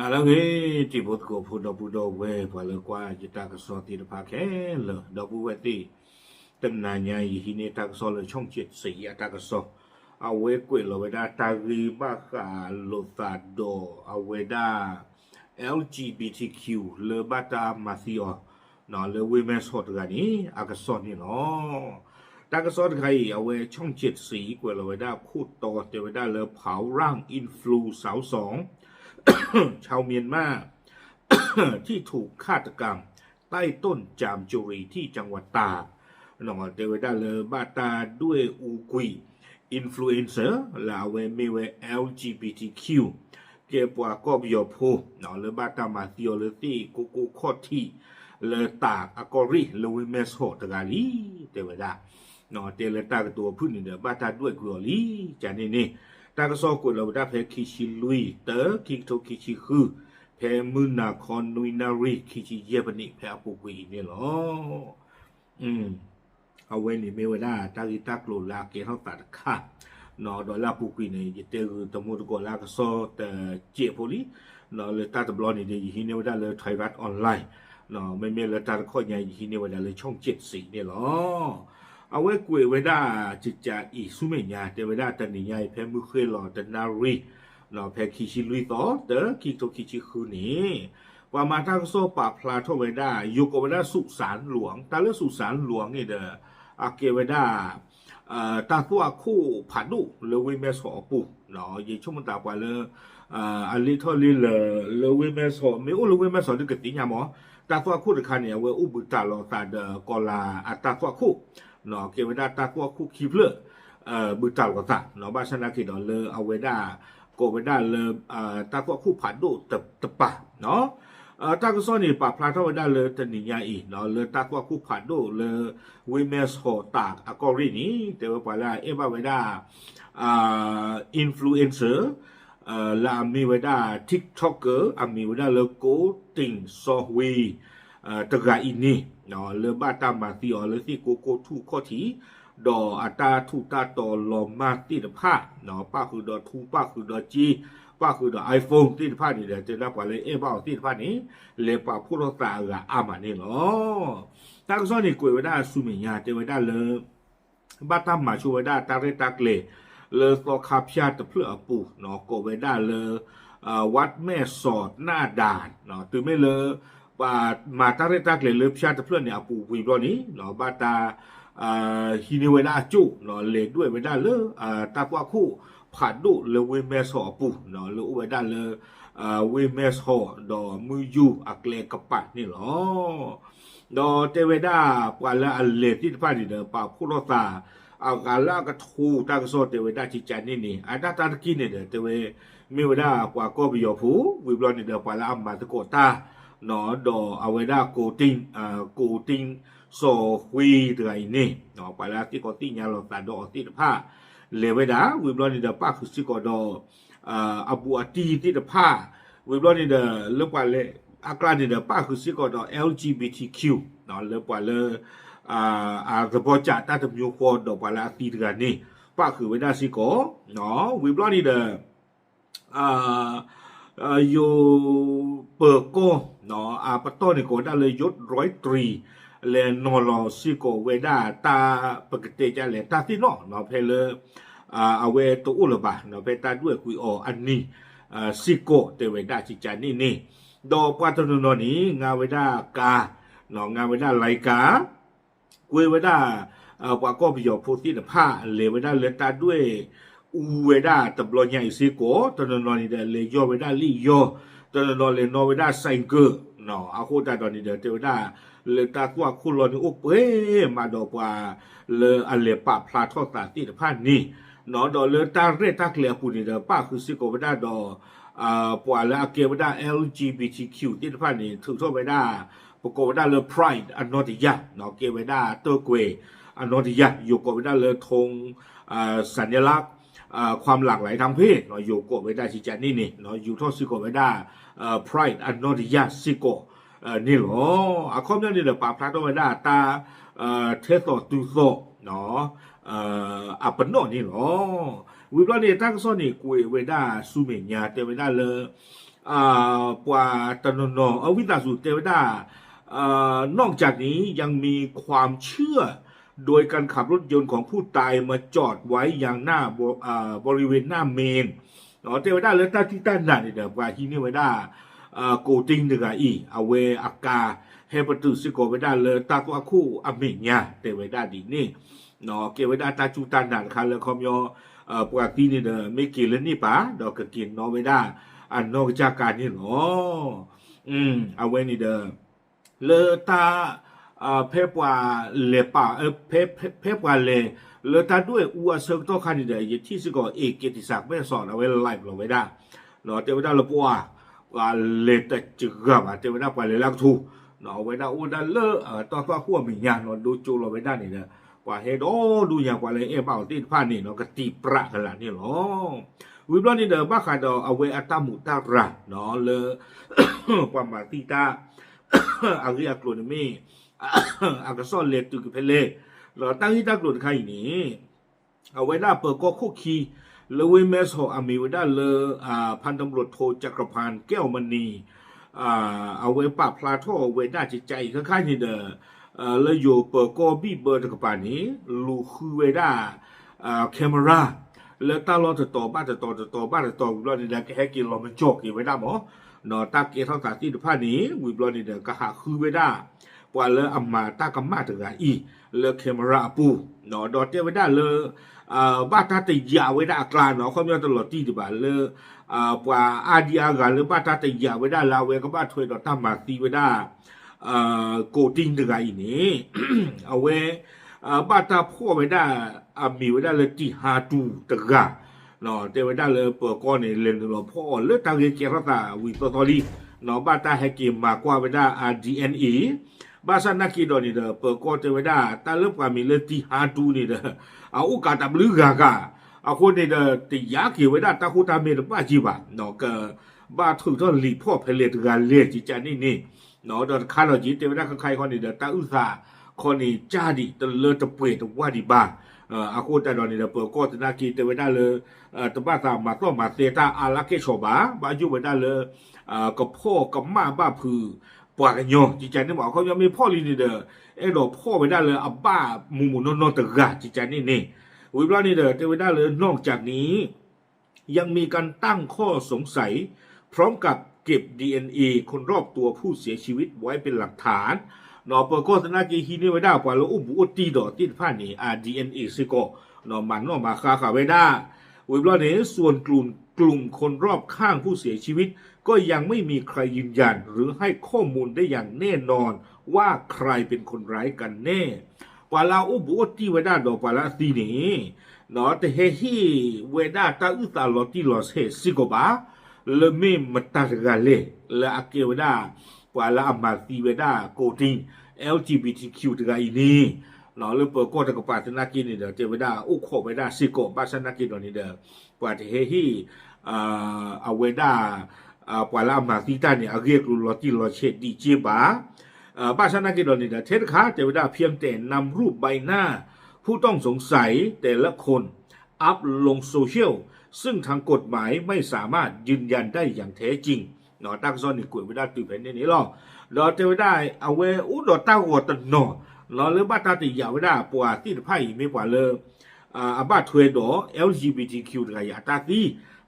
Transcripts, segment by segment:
แล้วเฮ้ที่พูดก็พูดดอกพูดดอกเว้ยพอเลิกว่าจะตากระสอบตีนภาแค่เลยดอกพูดเว้ยที่ตั้งนานยังยี่นี่ตากระสอบเลยช่องเจ็ดสีตากระสอบเอาเว้ยกวยเราไว้ได้ตากีบ้ากาโลตาโดเอาไว้ได้ LGBTQ เลอบาตามาซิโอเนาะเลอวิเมนสอดกันนี่อากระสอบนี่เนาะตากระสอบใครเอาไว้ช่องเจ็ดสีกวยเราไว้ได้คูดต่อเดี๋ยวไว้ได้เลยเผาร่างอินฟลูสาวสอง ชาวเมียนมา ที่ถูกฆาตกรรมใต้ต้นจามจุรีที่จังหวัดตากนองเตวดาเลบาตาด้วยอูกุยอินฟลูเอนเซอร์ลาเวมีเว LGBTQ เก็บว่าก็บยอพูนอเลบาตามาซิโอเลตีกูกูคอที่เลตากอากอริเลวิเมสโฮตกาลีเตวดานอเตเลตากตัวพื้นนี่เดบาตาด้วยกลัวลีจานี่ตากระสอบกดเราได้เพคิชิลุยเตอคิกโตคิชิคือเพมุนาคอนนุยนารีคิชิเยบนิเพอปุกุยเนี่ยหรอเอาไว้นี่ไม่ว่าได้ตากิตากโลลาเกเขาตัดค่ะนอดอลลาปุกุยเนี่ยจะเจอตมุตโกลากระสอบแต่เจี๊ยบลีนอเลยตาตบลอนี่เดี๋ยวยี่เนี่ยว่าได้เลยไทยรัฐออนไลน์นอไม่มีเลยตาข้อใหญ่ยี่เนี่ยว่าได้เลยช่อง74เนี่ยหรอเอาไว้กวยไว้ได้จิตใจอีสุเมียแต่ไว้ได้ตันนี่ใหญ่แพ้มือเคยหล่อตันนารีเนาะแพ้คิชิลุยต่อเตอคิกโตคิชิคืนนี้ว่ามาทางโซปาพลาทไว้ได้อยู่กับไว้ได้สุสานหลวงแต่เรื่องสุสานหลวงนี่เด้ออาเกไว้ได้ตาตัวคู่ผัดดุเลวิเมสอปูเนาะยิ่งช่วงมันตาไปเลยอันลิทอลิเลวิเมสอไม่โอ้เลวิเมสอนี่เกิดติญาหมอตาตัวคู่เด็กเนี่ยเวอุบุตาลอตาเดกอลาอัตาตัวคู่เนาะเกวดาตาตัวคู่คีเพลบุตรก็ตาเนาะบ้านชนะกิดเลเอาเวดาโกเวดาเลตาตัวคู่ผัดดูตะปะเนาะตากซ้อนนี่ปะพลาทวดาเลตนิยาอีเนาะเลตาตัวคู่ผัดดูเลวิเมสโฮตากอกอรินี่เดี๋ยวไปละเอวาเวดาอินฟลูเอนเซอร์ลามีเวดาทิกท็อกเกอร์อามีเวดาเลโกติงซอวีตะกาอินี่เนาะเลบาตามาติออเลที่โกโกทูข้อทีดออัตาทูตาตอลอมาติดผ้าเนาะป้าคือดอทูป้าคือดอจีป้าคือดอไอโฟนติดผ้านี่เดี๋ยวจะรับว่าเลยบ้าติดผ้านี้เลยป้าพูดเราตาอามานี่เนาะตากซ้อนนี่กวยไว้ได้สุมิญาเจไว้ได้เลยบาตามาช่วยได้ตาเรตักเลยต่อขับชาติเพื่อปูเนาะกวยไว้ได้เลยวัดแม่สอดหน้าด่านเนาะตื่นไม่เลยมาตาเรตักเลยชาติเพื่อเนี่ยปูวิบลอนี้เนาะบาตาฮินิเวดาจุเนาะเลด้วยเวดาเลตากว่าคู่ผ่านดุเลเวเมสอปูเนาะเลเวดาเลเวเมสอดอมือยูอักเลกปัดนี่หรอดอเตเวดาปาละอัลเลที่ผ่านนี่เด้อปาพูโรตาเอากาละกะทูตากโซเตเวดาจิจันนี่นี่อาดาตากินนี่เด้อเตเวมีเวดากว่าก็บิโยผูวิบลอนี่เด้อปาละอัมบาตะโกตาเนาะดอเอาเวดาโกติงโซฮุยเดือยนี่เนาะไปแล้วที่ก็ติญาลอตาดอติดผ้าเลเวดาวิบลอนี่เดป้าคือสิกอดอบูอาตีติดผ้าวิบลอนี่เดเลือกไปเลยอากาศนี่เดป้าคือสิกอดอ LGBTQ เนาะเลือกไปเลยกระบอกจัดตาตมิวควอดอไปแล้วติดกันนี่ป้าคือเวดาสิกอเนาะวิบลอนี่เดอยู่เปิดก็เนาะปะต้นนี่ก็ได้เลยยศ103เลนอลซิโกเวดาตาปกติจะเลตาที่นอเนาะเพลเอาเวตัวอุลบะเนาะเพตาด้วยคุยออันนี้ซิโกเตเวดาจิจานี่ดอกปาตนนนี้งาเวดากาเนาะงาเวดาไลกาคุยเวดาปาก็พิยอพูตินผ้าเลเวดาเลตาด้วยอูเวดาตบลอใหญ่ซิโกตนนนี่เดเลยยอเวดาลียอตนนเลนอเวดาไซเกอร์เนาะอาโคตาตอนนี้เดเตเวดาเลตาตัวคุณรอนี่โอ้เป้มาดอกว่าเลอันเลปะพลาทอตาติดพันนี่เนาะดอเลตาเรตาเคลียปูนี่เดป้าคือสิโกเวดาดอปวาเลเกเวดา LGBTQ ติดพันนี่ถึงโทษเวดาปกเวดาเล Pride อันนอติยะเนาะเกเวดาเตอร์เกวอันนอติยะอยู่กับเวดาเลธงสัญลักษณ์ความหลากหลายทางเพศเนาะอยู่กับเวดาชิจานี่เนาะอยู่ทอสิโกเวดาPride อันนอติยะสิโกนี่หรออาคอมเนี่ยเดี๋ยวปาพลาดไว้ได้ตาเทสโตตูโซเนาะอาปนโนนี่หรอวิบลานี่ตั้งซ้อนนี่กุยเวด้าซูเมียเตเวด้าเล ปว่าตนนอวิตาสุเทวดานอกจากนี้ยังมีความเชื่อโดยการขับรถยนต์ของผู้ตายมาจอดไว้อย่างหน้าบริเวณหน้าเมนเทวดาเลยตาที่ตั้งนั่นเดี๋ยวว่าที่นี่เวดาโกติงเดกาอีเอาเวอากาเฮปตุสิโกเวดาเลยตาตัวคู่อเมญญาเทวดาดีนี่เกเวดาตาจูตันนันคันเลยคอมยอปกตินี่เดไม่กินเลยนี่ป่ะดอกกินเวดาอันนอกจากการนี่เอาเวนี่เดเลตาเพปว่าเลป่าเพปว่าเลตาด้วยอัวเซิร์ตคันนี่เดยที่สิโกเอกเกติศักดิ์ไม่สอนเอาไว้ไลฟ์เราไว้ได้เทวดาเลปัวว่าเลตจึกกับเทวดาไปเลยลักทูไว้ได้อุดาเลตอนหัวมีญาณดูจูเราไว้ได้นี่เด้ว่าเฮดดูอย่างกว่าเลยเปล่าที่ผ่านนี่ก็ตีประขนาดนี้หรอวิบลอนี่เด้อบ้าขาดเอาไว้อัตมุตาระเลยความหมายที่ตาอาริยากลุ่นมีอากาศเล็ดตุกเพลเราตั้งที่ตากลุ่นใครนี่เอาไว้ได้เปิดก็คุกคีเลวิเมสโฮอามีไว้ได้เลยพันตำรวจโทจักรพันธ์แก้วมณีเอาไว้ปราบพลาโทเอาไว้ได้ใจข้างๆนี่เด้อเลยอยู่เปิดก็บีเบอร์ตะกปานี้ลูคือไว้ได้แคมราแล้วตาเราจะต่อบ้านจะต่อบ้านจะต่อวิบลอนี่เด้อแค่กินเรามันโจกอยู่ไว้ได้หมตาเกเท่าตาที่ผ่านนี้วิบลอนี่เด้อก็หาคือไว้ได้ว่าเลยอามาตากำมาถึงอีเลยแคมราปูดอเตไว้ได้เลยบ้านตาติยาไว้ได้กลางเขามีตลอดที่ดีบ้านเลยว่าอาดีอากันหรือบ้านตาติยาไว้ได้ลาเวก็บ้านถวยตามมาตีไว้ได้โกติงถึงอีนี่เอาไว้บ้านตาพ่อไว้ได้มีไว้ได้เลยที่หาตูตะกะเทไว้ได้เลยเปิดก้อนเนี่ยเล่นเราพ่อเลือดตาเกียร์ตาวิตอรี่บ้านตาให้เกมมากกว่าไว้ได้DNAบ้านนักกีฬานี่เด้อเปิดก้อนเทไว้ได้ตาเริ่มกว่ามีเลยที่หาตูนี่เด้อเอาโอกาสตับลือกากาเอาคนนี่เด้อติยาเกี่ยวไว้ได้ตาคูตาเมรบ้าจีบะก็บ้าถึงต้องรีพ่อเพลตกันเลี้ยจิจานี่ดอนคาร์ลจีเทไว้ได้ใครคนนี่เด้อตาอุตสาคนนี้จ้าดิตะเลือดตะเปรตว่าดีบ้าอาคูแต่ดอนนี่เด้อเปิดก้อนนักกีเทไว้ได้เลยตะบ้าตามาต้องมาเตตาอารักเกชบาบ้าอยู่ไว้ได้เลยกับพ่อกับม่าบ้าพือปากกันโยจิจานี่บอกเขายังมีพ่อลีนี่เด้อดอกพ่อไปได้เลยอับบ้ามูนตะกะจิจานี่วิบลานี่เด้อเทวดาเลยนอกจากนี้ยังมีการตั้งข้อสงสัยพร้อมกับเก็บ DNA คนรอบตัวผู้เสียชีวิตไว้เป็นหลักฐานเปิดโฆษณากีฮีนี่ไว้ได้กว่าแล้วอุบุตีดอติดผ่านนี่DNA สิโกมันมาคาไว้ได้วิบลานี่ส่วนกลุ่มคนรอบข้างผู้เสียชีวิตก็ยังไม่มีใครยืนยันหรือให้ข้อมูลได้อย่างแน่นอนว่าใครเป็นคนร้ายกันแน่ปาลาอุบุตีเวดาดอกปาลาตีนี่แต่เฮฮีเวดาตาอุตาลอติลอสเฮสิโกบาเลเมมตากาเลเลอาเกเวดาปาลาอามาตีเวดาโกติง LGBTQ ตกาอีนี่เลยเปิดโกตกปาตนากินนี่เด้อเทวดาอุโคเวดาสิโกบาสนากินนี่เด้อปาเฮฮีอเวดาปาลาอามาตีตานี่อาเกกลอติลอเชดีเจบาบ้านชนะกิโดนี่นะเทศค้าเทวดาเพียงแต่นำรูปใบหน้าผู้ต้องสงสัยแต่ละคนอัพลงโซเชียลซึ่งทางกฎหมายไม่สามารถยืนยันได้อย่างแท้จริงตั้งซ้อนนี่กวยไม่ได้ตื่นเป็นนี่หรอกเทวดาเอาไว้อุดตั้งหัวตันหรือบ้านตาติยาไม่ได้ปวดที่ไพ่ไม่กว่าเลยบ้านถวยดอ LGBTQ ตกายาตาตี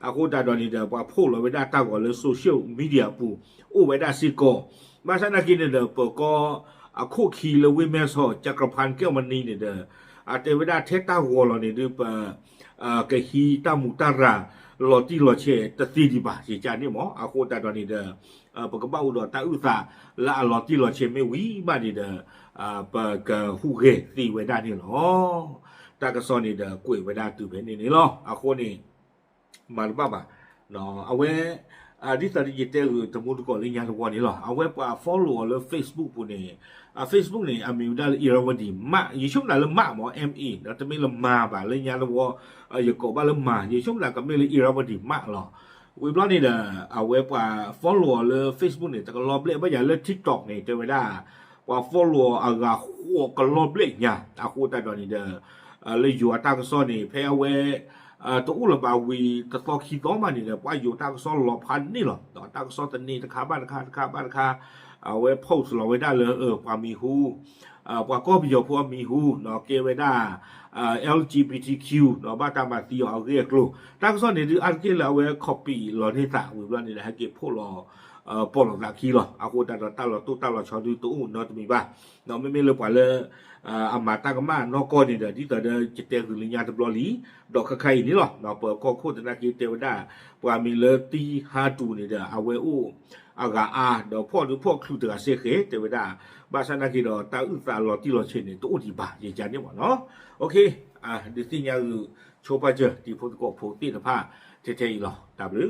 อากูดาดอนี่เดอว่าพูดเลยไม่ได้ตั้งหัวเลยโซเชียลมีเดียปูอู้ไม่ได้สิโกมาชนะกินเด้อเปิดก็คู่ขี่เลวิเมสโฮจักรพันธ์แก้วมณีเด้อเทวดาเทตาหัวเราเนี่ยดูกะฮีตามุตาราลอติลอเชตตีดีบ่าสิจานี่หมอโคตาดอนี่เด้อปกบ้าอุดรตาอุตาละลอติลอเชไม่วิบ้านี่เด้อปกฮูเกตีเวดานี่หรอตากะซอนี่เด้อกวยเวดาตื่นเป็นนี่หรอโคนี่มาบ้าบ่าเอาไว้ดิสาริจิเตอร์ตมุตก็เลยยานตัวนี้หรอเอาไว้ปะ follow เลย Facebook ปุ่นเนี่ยFacebook เนี่ยมีได้อีราวดีมาอยู่ช่วงนั้นเลยมาหมอ ME แล้วจะไม่ละมาบ่าเลยยานตัวอยู่ก็บ้าเลยมาอยู่ช่วงนั้นก็ไม่เลยอีราวดีมาหรอวิบล้อนี่เด้อเอาไว้ปะ follow เลย Facebook เนี่ยแต่ก็รอบเล่ไม่อย่างเลย TikTok เนี่ยจะไม่ได้ว่า follow หัวก็รอบเล่เนี่ยคู่แต่ตอนนี้เด้อเลยอยู่ตากซ้อนนี่เพย์เอาไว้ ตัวละบาวีตะตอขี้ต้อมานี่เนี่ยว่าอยู่ตากซ้อนหลอพันนี่หรอตอตากซ้อนตะนี่ตะคาบ้านตะคาบ้านตะคาเอาไว้โพสต์เราไว้ได้เลยความมีฮูว่าก็มีอยู่พวกมีฮูเนาะเกไว้ได้LGBTQ เนาะบ้าตามมาตีเอาเรียกลูกตากซ้อนเนี่ยอันเกลเอาไว้ copy หลอนี่ตะวิบวันนี่ให้เก็บพวกเราปอลตะขี้หรอเอาคนตาตาเราตู้ตาเราชอดูตู้เนาะมีบ้าเนาะไม่เลยกว่าเลยอามาตากมาเนาะก็นี่เด้อที่ตะเด้อจิตเตคือลิญาตะบลอลีดอกไข่นี่หรอเนาะเปิดก็โคตรนากีเตวดาปว่ามีเลตี52นี่เด้อเอาไว้อู้อากาดอกพ่อหรือพ่อครูตะเสเคเตวดาบาสนากีดอตาอึตาลอติลอเชนี่ตู้ดีบาเยจานเนี่ยบ่เนาะโอเคดิสิญาโชปาเจอที่พุทธก็โพติตะพาเทๆอีหรอ W